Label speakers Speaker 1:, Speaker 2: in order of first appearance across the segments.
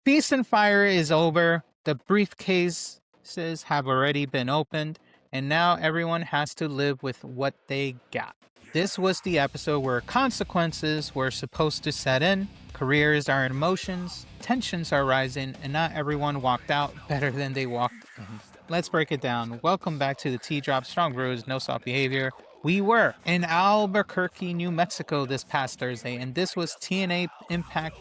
Speaker 1: Feast and Fire is over. The briefcases have already been opened, and now everyone has to live with what they got. This was the episode where consequences were supposed to set in, careers are in motions, tensions are rising, and not everyone walked out better than they walked in. Let's break it down. Welcome back to the T-Drop Strong Brews, No Soft Behavior. We were in Albuquerque, New Mexico this past Thursday, and this was TNA Impact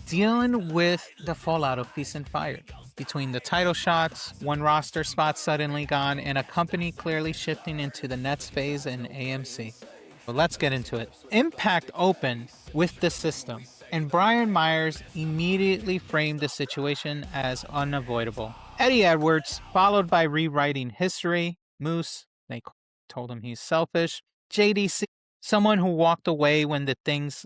Speaker 1: dealing with the fallout of Feast and Fire. Between the title shots, one roster spot suddenly gone, and a company clearly shifting into the Nets phase in AMC. But let's get into it. Impact opened with the system, and Brian Myers immediately framed the situation as unavoidable. Eddie Edwards, followed by rewriting history. Moose, they told him he's selfish. JDC, someone who walked away when things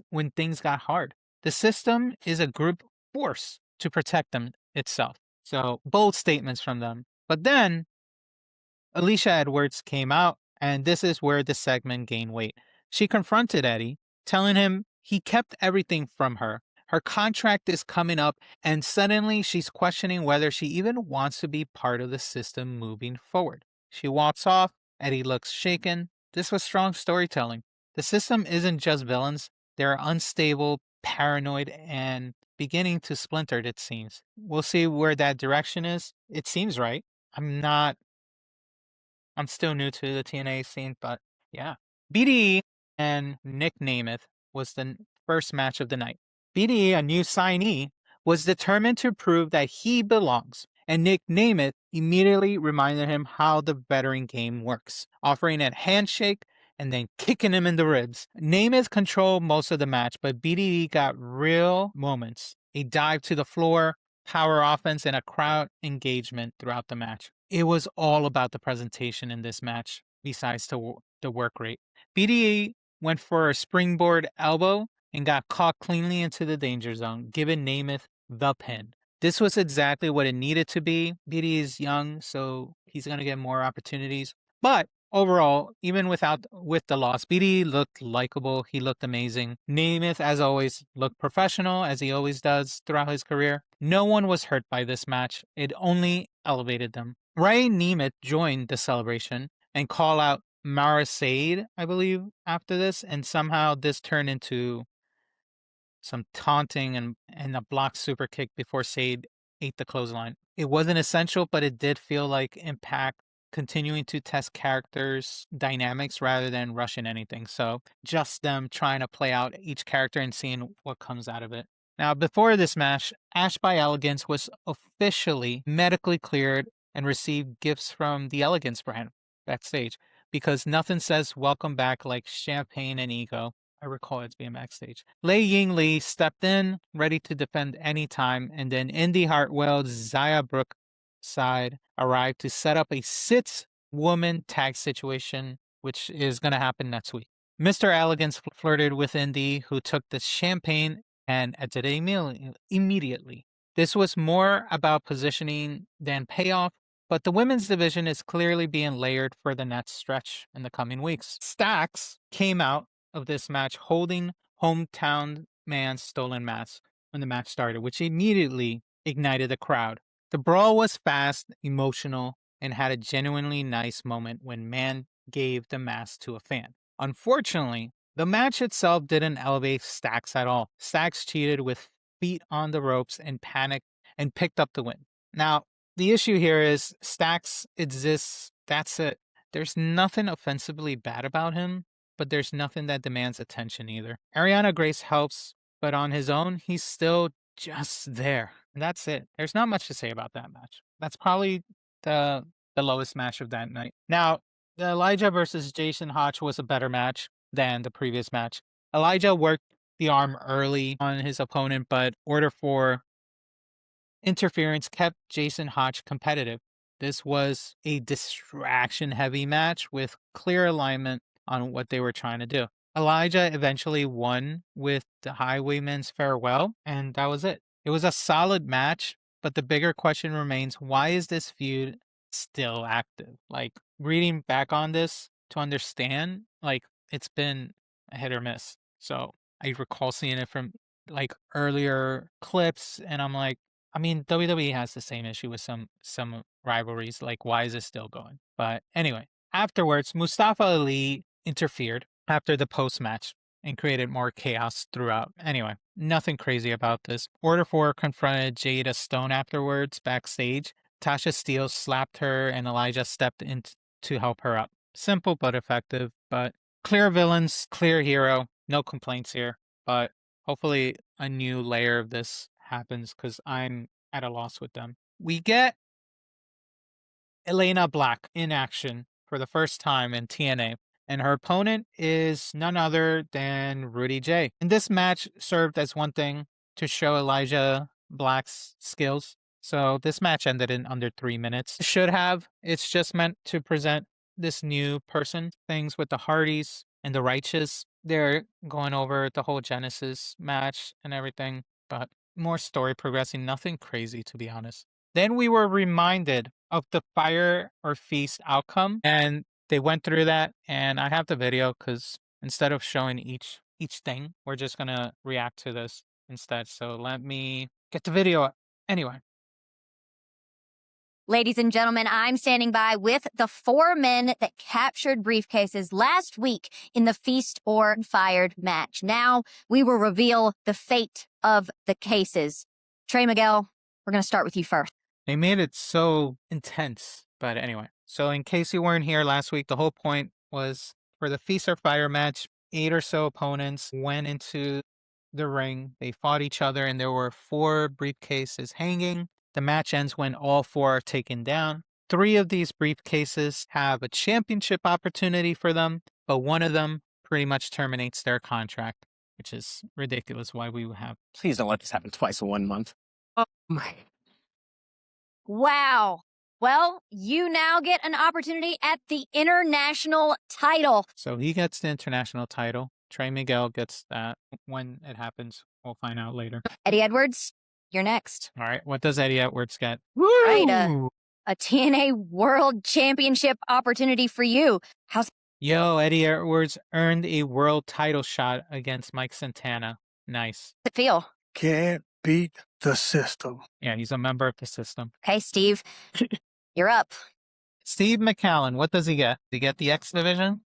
Speaker 1: got hard. The system is a group force to protect them itself. So bold statements from them. But then Alisha Edwards came out, and this is where the segment gained weight. She confronted Eddie, telling him he kept everything from her. Her contract is coming up, and suddenly she's questioning whether she even wants to be part of the system moving forward. She walks off. Eddie looks shaken. This was strong storytelling. The system isn't just villains, they're unstable, paranoid, and beginning to splinter, it seems. We'll see where that direction is. It seems right. I'm still new to the TNA scene, but yeah. BDE and Nick Nemeth was the first match of the night. BDE, a new signee, was determined to prove that he belongs, and Nick Nemeth immediately reminded him how the veteran game works, offering a handshake and then kicking him in the ribs. Nemeth controlled most of the match, but BDE got real moments. A dive to the floor, power offense, and a crowd engagement throughout the match. It was all about the presentation in this match, besides the work rate. BDE went for a springboard elbow and got caught cleanly into the danger zone, giving Nemeth the pin. This was exactly what it needed to be. BDE is young, so he's going to get more opportunities. But overall, even with the loss, BDE looked likable. He looked amazing. Nemeth, as always, looked professional, as he always does throughout his career. No one was hurt by this match. It only elevated them. Ray Nemeth joined the celebration and called out Mara Said, I believe, after this, and somehow this turned into some taunting and a blocked super kick before Said ate the clothesline. It wasn't essential, but it did feel like Impact continuing to test characters' dynamics rather than rushing anything. So just them trying to play out each character and seeing what comes out of it. Now, before this match, Ash by Elegance was officially medically cleared and received gifts from the Elegance brand backstage because nothing says welcome back like champagne and ego. I recall it being backstage. Lei Ying Lee stepped in, ready to defend any time, and then Indy Hartwell's Zaya Brookside arrived to set up a six-woman tag situation, which is going to happen next week. Mr. Elegance flirted with Indy, who took the champagne and ended it immediately. This was more about positioning than payoff, but the women's division is clearly being layered for the next stretch in the coming weeks. Stax came out of this match holding hometown man's stolen mask when the match started, which immediately ignited the crowd. The brawl was fast, emotional, and had a genuinely nice moment when Man gave the mask to a fan. Unfortunately, the match itself didn't elevate Stax at all. Stax cheated with feet on the ropes and panicked and picked up the win. Now, the issue here is Stax exists, that's it. There's nothing offensively bad about him, but there's nothing that demands attention either. Ariana Grace helps, but on his own, he's still just there. And that's it. There's not much to say about that match. That's probably the lowest match of that night. Now, the Elijah versus Jason Hotch was a better match than the previous match. Elijah worked the arm early on his opponent, but order for interference kept Jason Hotch competitive. This was a distraction-heavy match with clear alignment on what they were trying to do. Elijah eventually won with the Highwayman's Farewell, and that was it. It was a solid match, but the bigger question remains, why is this feud still active? Like, reading back on this to understand, like, it's been a hit or miss. So I recall seeing it from like earlier clips, and I'm like, I mean, WWE has the same issue with some rivalries. Like, why is it still going? But anyway, afterwards, Mustafa Ali interfered after the post match and created more chaos throughout. Anyway, nothing crazy about this. Order 4 confronted Jada Stone afterwards backstage. Tasha Steelz slapped her and Elijah stepped in to help her up. Simple but effective, but clear villains, clear hero. No complaints here, but hopefully a new layer of this happens because I'm at a loss with them. We get Elayna Black in action for the first time in TNA, and her opponent is none other than Rudy J. And this match served as one thing to show Elijah Black's skills. So this match ended in under 3 minutes. Should have. It's just meant to present this new person. Things with the Hardys and the Righteous. They're going over the whole Genesis match and everything, but more story progressing. Nothing crazy, to be honest. Then we were reminded of the fire or feast outcome, and they went through that. And I have the video because instead of showing each thing, we're just gonna react to this instead. So let me get the video up. Anyway.
Speaker 2: Ladies and gentlemen, I'm standing by with the 4 men that captured briefcases last week in the Feast or Fired match. Now we will reveal the fate of the cases. Trey Miguel, we're going to start with you first.
Speaker 1: They made it so intense. But anyway, so in case you weren't here last week, the whole point was for the Feast or Fire match, 8 or so opponents went into the ring. They fought each other, and there were 4 briefcases hanging. The match ends when all 4 are taken down. 3 of these briefcases have a championship opportunity for them, but one of them pretty much terminates their contract, which is ridiculous. Why we would have.
Speaker 3: Please don't let this happen twice in 1 month. Oh my.
Speaker 2: Wow. Well, you now get an opportunity at the international title.
Speaker 1: So he gets the international title. Trey Miguel gets that. When it happens, we'll find out later.
Speaker 2: Eddie Edwards, you're next.
Speaker 1: All right. What does Eddie Edwards get?
Speaker 2: Woo! Right, a TNA World Championship opportunity for you. How's
Speaker 1: Yo, Eddie Edwards earned a world title shot against Mike Santana. Nice.
Speaker 2: it feel?
Speaker 4: Can't beat the system.
Speaker 1: Yeah, he's a member of the system.
Speaker 2: Okay, Steve, you're up.
Speaker 1: Steve McCallan, what does he get? Does he get the X Division?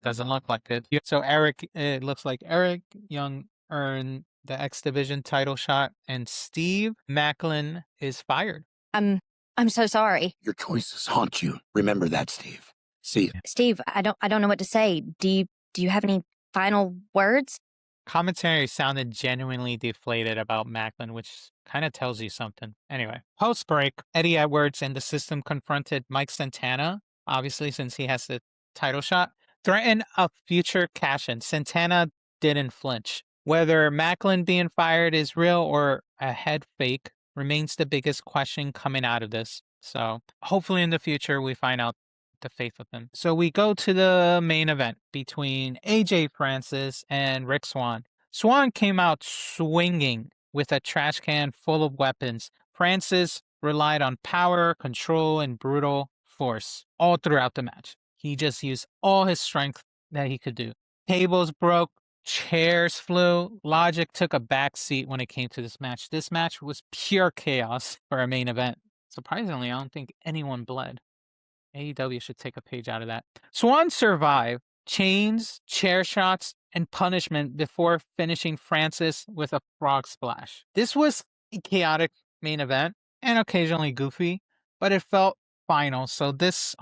Speaker 1: Doesn't look like it. So Eric, it looks like Eric Young earned the X Division title shot, and Steve Macklin is fired.
Speaker 2: I'm so sorry.
Speaker 3: Your choices haunt you. Remember that, Steve. See you.
Speaker 2: Steve, I don't know what to say. Do you have any final words?
Speaker 1: Commentary sounded genuinely deflated about Macklin, which kind of tells you something. Anyway, post break, Eddie Edwards and the system confronted Mike Santana, obviously since he has the title shot, threatened a future cash-in. Santana didn't flinch. Whether Macklin being fired is real or a head fake remains the biggest question coming out of this. So hopefully in the future we find out the faith of him. So we go to the main event between AJ Francis and Rick Swann. Swann came out swinging with a trash can full of weapons. Francis relied on power, control, and brutal force all throughout the match. He just used all his strength that he could do. Tables broke, chairs flew. Logic took a back seat when it came to this match. This match was pure chaos for a main event. Surprisingly, I don't think anyone bled. AEW should take a page out of that. Swann survived chains, chair shots, and punishment before finishing Francis with a frog splash. This was a chaotic main event and occasionally goofy, but it felt final. So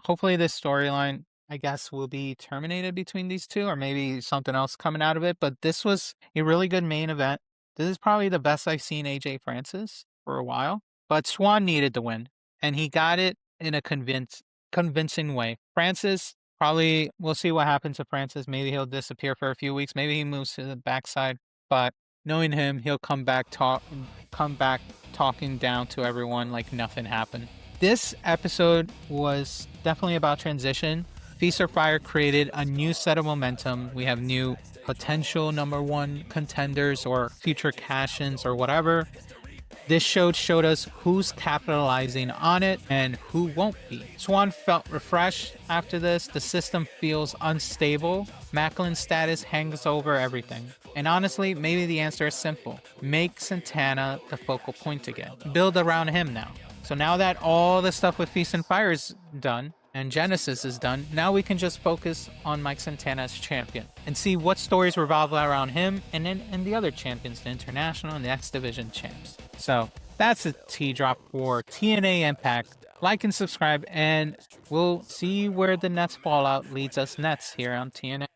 Speaker 1: hopefully this storyline, I guess, will be terminated between these two, or maybe something else coming out of it. But this was a really good main event. This is probably the best I've seen AJ Francis for a while. But Swann needed the win, and he got it in a convincing way. Francis, probably we'll see what happens to Francis. Maybe he'll disappear for a few weeks. Maybe he moves to the backside. But knowing him, he'll come back talking down to everyone like nothing happened. This episode was definitely about transition. Feast or Fire created a new set of momentum. We have new potential #1 contenders or future cash-ins or whatever. This show showed us who's capitalizing on it and who won't be. Swann felt refreshed after this. The system feels unstable. Macklin's status hangs over everything. And honestly, maybe the answer is simple. Make Santana the focal point again. Build around him now. So now that all the stuff with Feast and Fire is done, and Genesis is done, now we can just focus on Mike Santana as champion and see what stories revolve around him and the other champions, the International and the X Division champs. So that's a T-drop for TNA Impact. Like and subscribe, and we'll see where the Nets fallout leads us next here on TNA.